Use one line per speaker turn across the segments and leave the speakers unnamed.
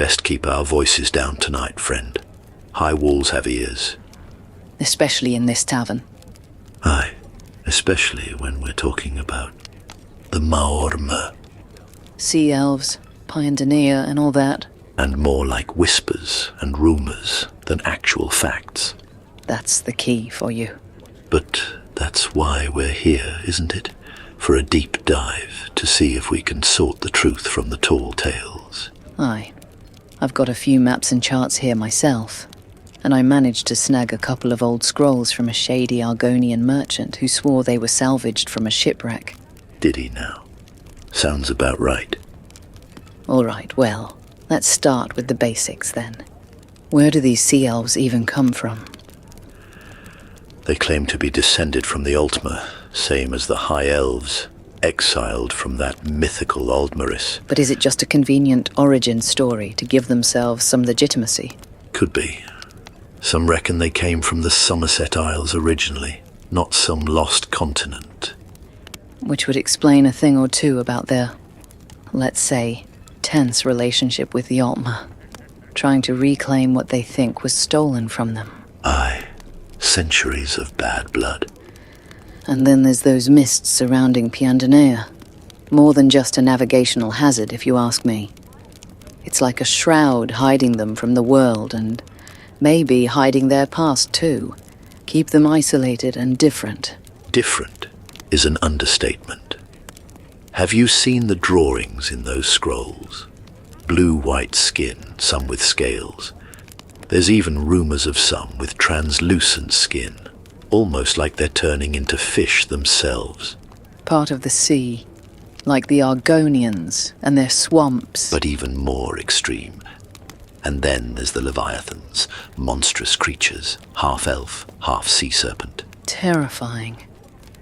Best keep our voices down tonight, friend. High walls have ears.
Especially in this tavern.
Aye, especially when we're talking about the Maorma.
Sea elves, Pioneer and all that.
And more like whispers and rumors than actual facts.
That's the key for you.
But that's why we're here, isn't it? For a deep dive to see if we can sort the truth from the tall tales.
Aye. I've got a few maps and charts here myself, and I managed to snag a couple of old scrolls from a shady Argonian merchant who swore they were salvaged from a shipwreck.
Did he now? Sounds about right.
All right, well, let's start with the basics then. Where do these sea elves even come from?
They claim to be descended from the Ultima, same as the High Elves, exiled from that mythical Aldmeris.
But is it just a convenient origin story to give themselves some legitimacy?
Could be. Some reckon they came from the Somerset Isles originally, not some lost continent.
Which would explain a thing or two about their, let's say, tense relationship with the Ultima, trying to reclaim what they think was stolen from them.
Aye, centuries of bad blood.
And then there's those mists surrounding Piondanea. More than just a navigational hazard, if you ask me. It's like a shroud hiding them from the world, and maybe hiding their past too. Keep them isolated and different.
Different is an understatement. Have you seen the drawings in those scrolls? Blue-white skin, some with scales. There's even rumors of some with translucent skin, almost like they're turning into fish themselves.
Part of the sea, like the Argonians and their swamps.
But even more extreme. And then there's the Leviathans, monstrous creatures, half elf, half sea serpent.
Terrifying.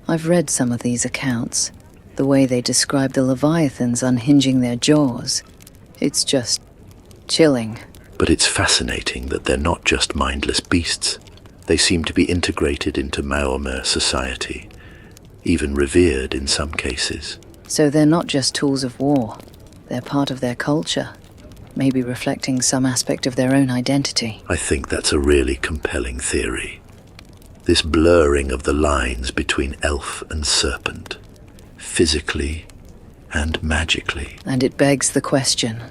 I've read some of these accounts. The way they describe the Leviathans unhinging their jaws. It's just chilling.
But it's fascinating that they're not just mindless beasts. They seem to be integrated into Maormer society, even revered in some cases.
So they're not just tools of war. They're part of their culture, maybe reflecting some aspect of their own identity.
I think that's a really compelling theory. This blurring of the lines between elf and serpent, physically and magically.
And it begs the question,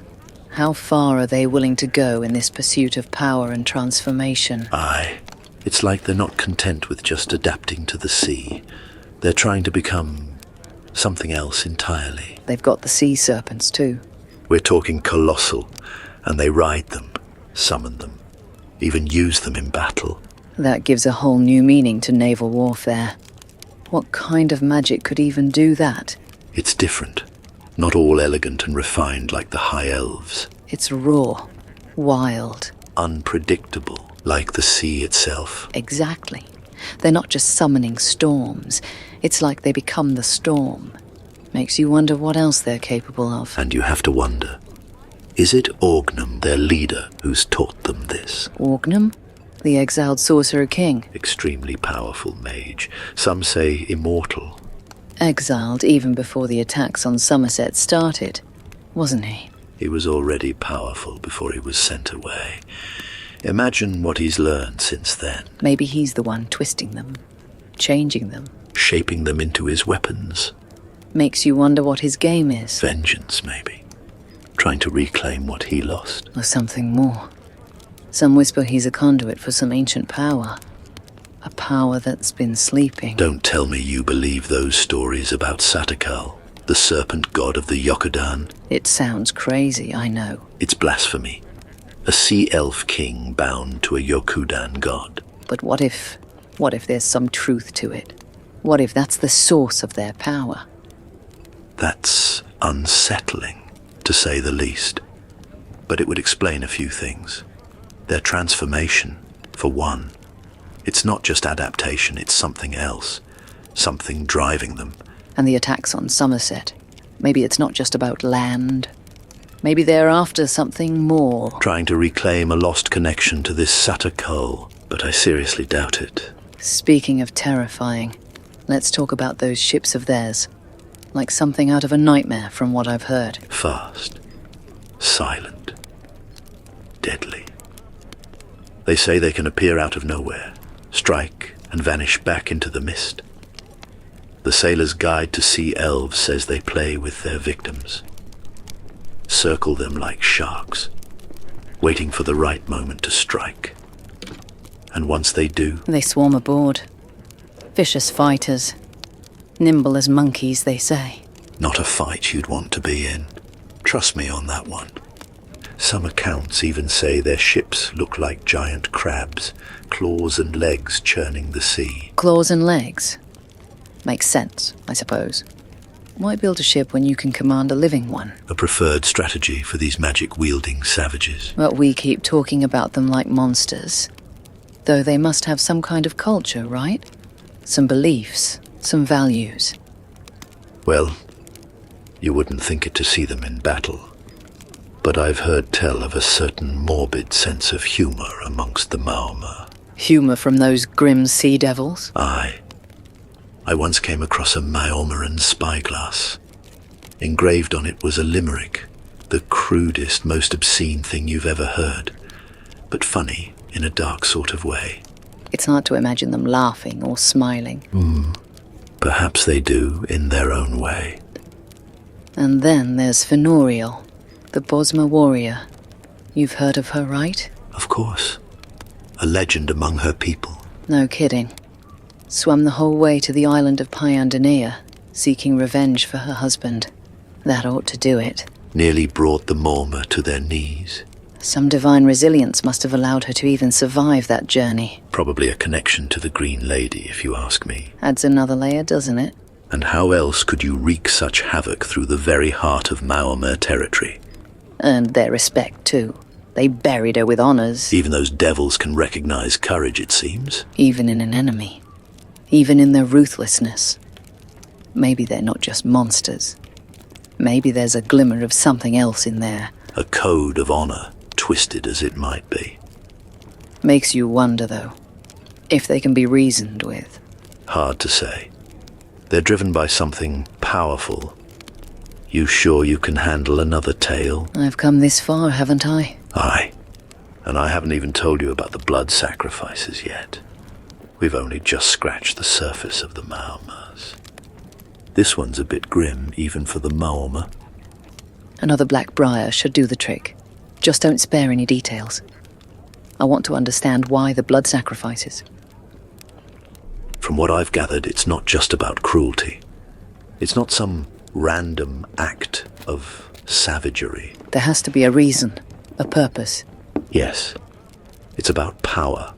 how far are they willing to go in this pursuit of power and transformation?
Aye. It's like they're not content with just adapting to the sea. They're trying to become something else entirely.
They've got the sea serpents too.
We're talking colossal, and they ride them, summon them, even use them in battle.
That gives a whole new meaning to naval warfare. What kind of magic could even do that?
It's different. Not all elegant and refined like the High Elves.
It's raw, wild.
Unpredictable. Like the sea itself.
Exactly. They're not just summoning storms. It's like they become the storm. Makes you wonder what else they're capable of.
And you have to wonder, is it Orgnum, their leader, who's taught them this?
Orgnum? The exiled sorcerer king?
Extremely powerful mage. Some say immortal.
Exiled even before the attacks on Somerset started, wasn't he?
He was already powerful before he was sent away. Imagine what he's learned since then.
Maybe he's the one twisting them, changing them.
Shaping them into his weapons.
Makes you wonder what his game is.
Vengeance, maybe. Trying to reclaim what he lost.
Or something more. Some whisper he's a conduit for some ancient power. A power that's been sleeping.
Don't tell me you believe those stories about Satakal, the serpent god of the Yokudan.
It sounds crazy, I know.
It's blasphemy. A sea elf king bound to a Yokudan god.
But what if there's some truth to it? What if that's the source of their power?
That's unsettling, to say the least. But it would explain a few things. Their transformation, for one. It's not just adaptation, it's something else. Something driving them.
And the attacks on Somerset. Maybe it's not just about land. Maybe they're after something more.
Trying to reclaim a lost connection to this Satakal, but I seriously doubt it.
Speaking of terrifying, let's talk about those ships of theirs. Like something out of a nightmare from what I've heard.
Fast. Silent. They say they can appear out of nowhere, strike and vanish back into the mist. The Sailor's Guide to Sea Elves says they play with their victims, circle them like sharks, waiting for the right moment to strike. And once they do,
They swarm aboard. Vicious fighters. Nimble as monkeys, they say.
not a fight you'd want to be in. Trust me on that one. Some accounts even say their ships look like giant crabs, claws and legs churning the sea.
Claws and legs. Makes sense, I suppose. Why build a ship when you can command a living one?
A preferred strategy for these magic-wielding savages.
But we keep talking about them like monsters. Though they must have some kind of culture, right? Some beliefs, some values.
Well, you wouldn't think it to see them in battle. But I've heard tell of a certain morbid sense of humor amongst the Maoma.
Humor from those grim sea devils?
Aye. I once came across a Maomaran spyglass. Engraved on it was a limerick, the crudest, most obscene thing you've ever heard, but funny in a dark sort of way.
It's hard to imagine them laughing or smiling.
Perhaps they do in their own way.
And then there's Fenoriel, the Bosma warrior. You've heard of her, right?
Of course. A legend among her people.
No kidding. Swam the whole way to the island of Pyandanea, seeking revenge for her husband. That ought to do it.
Nearly brought the Maoma to their knees.
Some divine resilience must have allowed her to even survive that journey.
Probably a connection to the Green Lady, if you ask me.
Adds another layer, doesn't it?
And how else could you wreak such havoc through the very heart of Maoma territory?
Earned their respect, too. They buried her with honors.
Even those devils can recognize courage, it seems.
Even in an enemy. Even in their ruthlessness. Maybe they're not just monsters. Maybe there's a glimmer of something else in there.
A code of honor, twisted as it might be.
Makes you wonder, though, if they can be reasoned with.
Hard to say. They're driven by something powerful. You sure you can handle another tale?
I've come this far, haven't I?
Aye. And I haven't even told you about the blood sacrifices yet. We've only just scratched the surface of the Maomas. This one's a bit grim, even for the Maoma.
Another black briar should do the trick. Just don't spare any details. I want to understand why the blood sacrifices.
From what I've gathered, it's not just about cruelty. It's not some random act of savagery.
There has to be a reason, a purpose.
Yes, it's about power.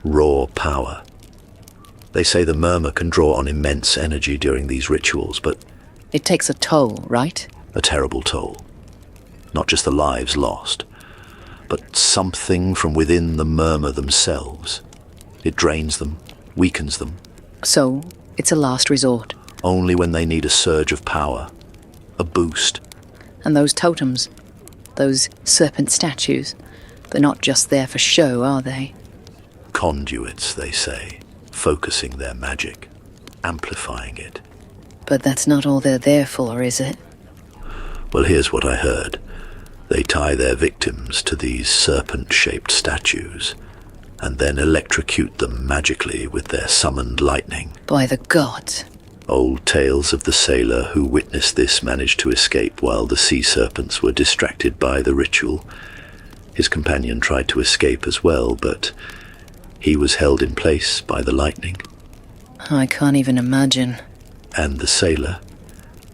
Raw power. They say the murmur can draw on immense energy during these rituals, but
It takes a toll, right?
a terrible toll. Not just the lives lost, but something from within the murmur themselves. It drains them, weakens them,
So, it's a last resort.
only when they need a surge of power, a boost.
And those totems, those serpent statues, they're not just there for show, are they?
Conduits, they say, focusing their magic, amplifying it.
But that's not all they're there for, is it?
Well, here's what I heard. They tie their victims to these serpent-shaped statues, and then electrocute them magically with their summoned lightning.
By the gods.
Old tales of the sailor who witnessed this managed to escape while the sea serpents were distracted by the ritual. His companion tried to escape as well, but he was held in place by the lightning.
I can't even imagine.
And the sailor,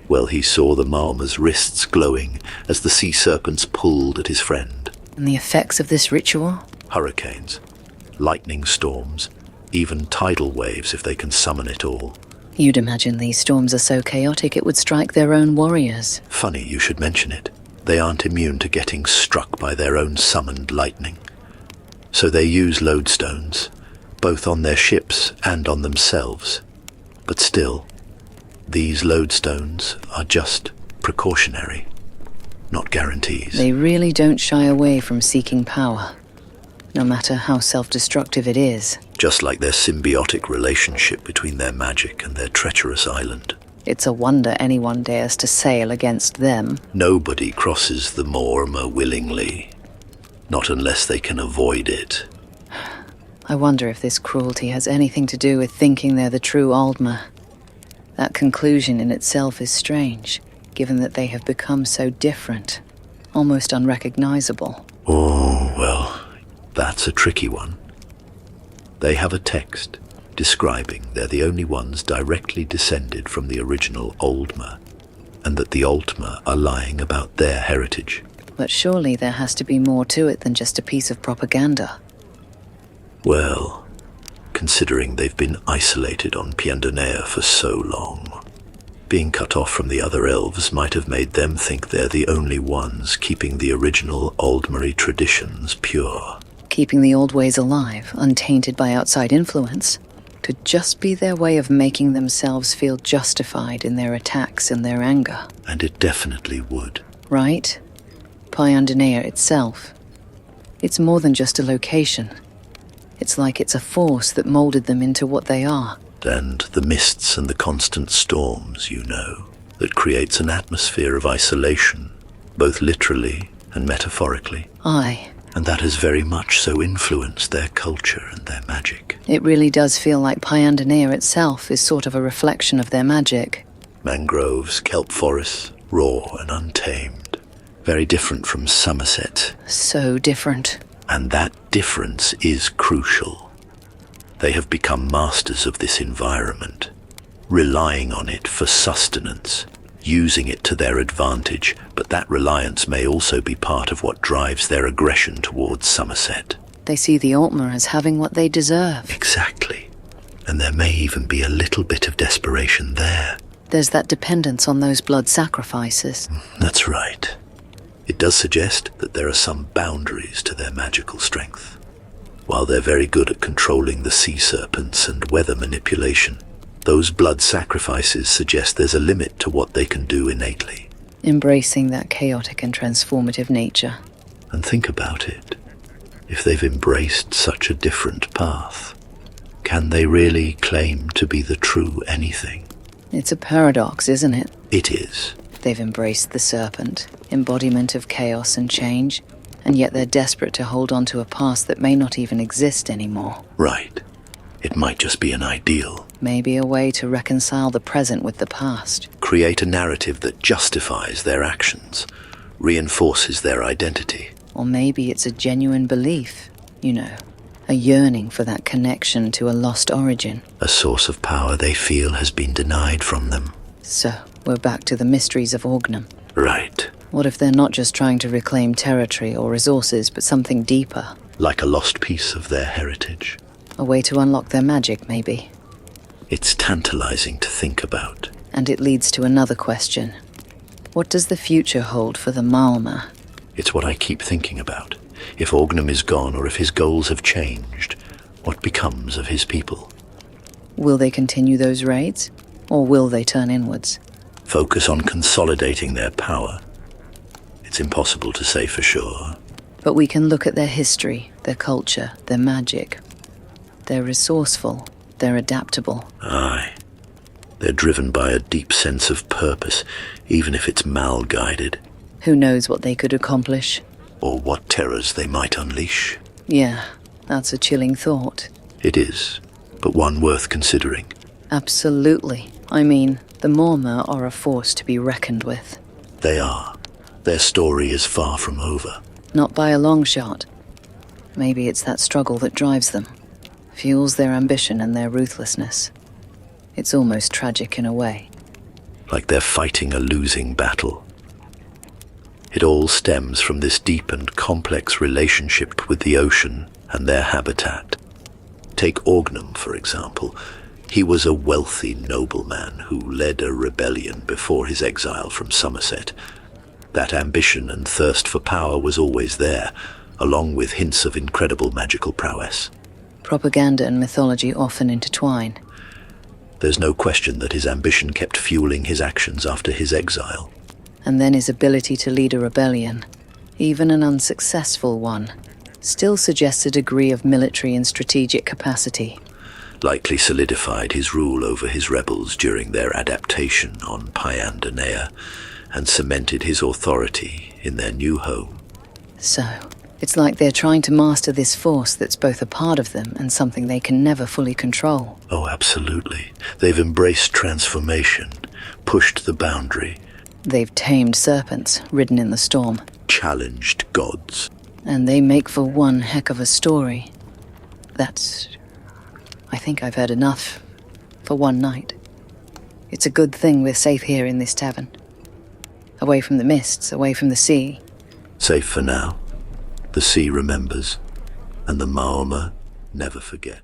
well, he saw the Maoma's wrists glowing as the sea serpents pulled at his friend.
And the effects of this ritual?
Hurricanes, lightning storms, even tidal waves if they can summon it all.
You'd imagine these storms are so chaotic it would strike their own warriors.
Funny you should mention it. They aren't immune to getting struck by their own summoned lightning. So they use lodestones, both on their ships and on themselves. But still, these lodestones are just precautionary, not guarantees.
They really don't shy away from seeking power, no matter how self-destructive it is.
Just like their symbiotic relationship between their magic and their treacherous island.
It's a wonder anyone dares to sail against them.
Nobody crosses the Maorma willingly, not unless they can avoid it.
I wonder if this cruelty has anything to do with thinking they're the true Aldmer. That conclusion in itself is strange, given that they have become so different, almost unrecognizable.
Oh, well, that's a tricky one. They have a text describing they're the only ones directly descended from the original Aldmer, and that the Altmer are lying about their heritage.
But surely there has to be more to it than just a piece of propaganda.
Well, considering they've been isolated on Piandonea for so long, being cut off from the other elves might have made them think they're the only ones keeping the original Aldmery traditions pure.
Keeping the old ways alive, untainted by outside influence, could just be their way of making themselves feel justified in their attacks and their anger.
And it definitely would.
Right? Piandonea itself. It's more than just a location. It's like it's a force that molded them into what they are.
And the mists and the constant storms, that creates an atmosphere of isolation, both literally and metaphorically.
Aye.
And that has very much so influenced their culture and their magic.
It really does feel like Piandonea itself is sort of a reflection of their magic.
Mangroves, kelp forests, raw and untamed. Very different from Somerset.
So different.
And that difference is crucial. They have become masters of this environment, relying on it for sustenance, using it to their advantage, but that reliance may also be part of what drives their aggression towards Somerset.
They see the Altmer as having what they deserve.
Exactly. And there may even be a little bit of desperation there.
There's that dependence on those blood sacrifices.
That's right. It does suggest that there are some boundaries to their magical strength. While they're very good at controlling the sea serpents and weather manipulation, those blood sacrifices suggest there's a limit to what they can do innately.
Embracing that chaotic and transformative nature.
And think about it. If they've embraced such a different path, can they really claim to be the true anything?
It's a paradox, isn't it?
It is.
They've embraced the serpent, embodiment of chaos and change, and yet they're desperate to hold on to a past that may not even exist anymore.
Right. It might just be an ideal.
Maybe a way to reconcile the present with the past.
Create a narrative that justifies their actions, reinforces their identity.
Or maybe it's a genuine belief, a yearning for that connection to a lost origin.
A source of power they feel has been denied from them.
So, we're back to the mysteries of Orgnum.
Right.
What if they're not just trying to reclaim territory or resources, but something deeper?
Like a lost piece of their heritage.
A way to unlock their magic, maybe.
It's tantalizing to think about.
And it leads to another question. What does the future hold for the Malma?
It's what I keep thinking about. If Orgnum is gone or if his goals have changed, what becomes of his people?
Will they continue those raids? Or will they turn inwards?
Focus on consolidating their power. It's impossible to say for sure.
But we can look at their history, their culture, their magic. They're resourceful. They're adaptable.
Aye. They're driven by a deep sense of purpose, even if it's mal-guided.
Who knows what they could accomplish?
Or what terrors they might unleash.
Yeah, that's a chilling thought.
It is, but one worth considering.
Absolutely. I mean, the Morma are a force to be reckoned with.
They are. Their story is far from over.
Not by a long shot. Maybe it's that struggle that drives them. Fuels their ambition and their ruthlessness. It's almost tragic in a way.
Like they're fighting a losing battle. It all stems from this deep and complex relationship with the ocean and their habitat. Take Orgnum, for example. He was a wealthy nobleman who led a rebellion before his exile from Somerset. That ambition and thirst for power was always there, along with hints of incredible magical prowess.
Propaganda and mythology often intertwine.
There's no question that his ambition kept fueling his actions after his exile.
And then his ability to lead a rebellion, even an unsuccessful one, still suggests a degree of military and strategic capacity.
Likely solidified his rule over his rebels during their adaptation on Piandonea, and cemented his authority in their new home.
So, It's like they're trying to master this force that's both a part of them and something they can never fully control.
Oh, absolutely. They've embraced transformation, pushed the boundary,
They've tamed serpents, ridden in the storm.
challenged gods.
And they make for one heck of a story. I think I've heard enough for one night. It's a good thing we're safe here in this tavern. Away from the mists, away from the sea.
Safe for now. The sea remembers, and the Maoma never forget.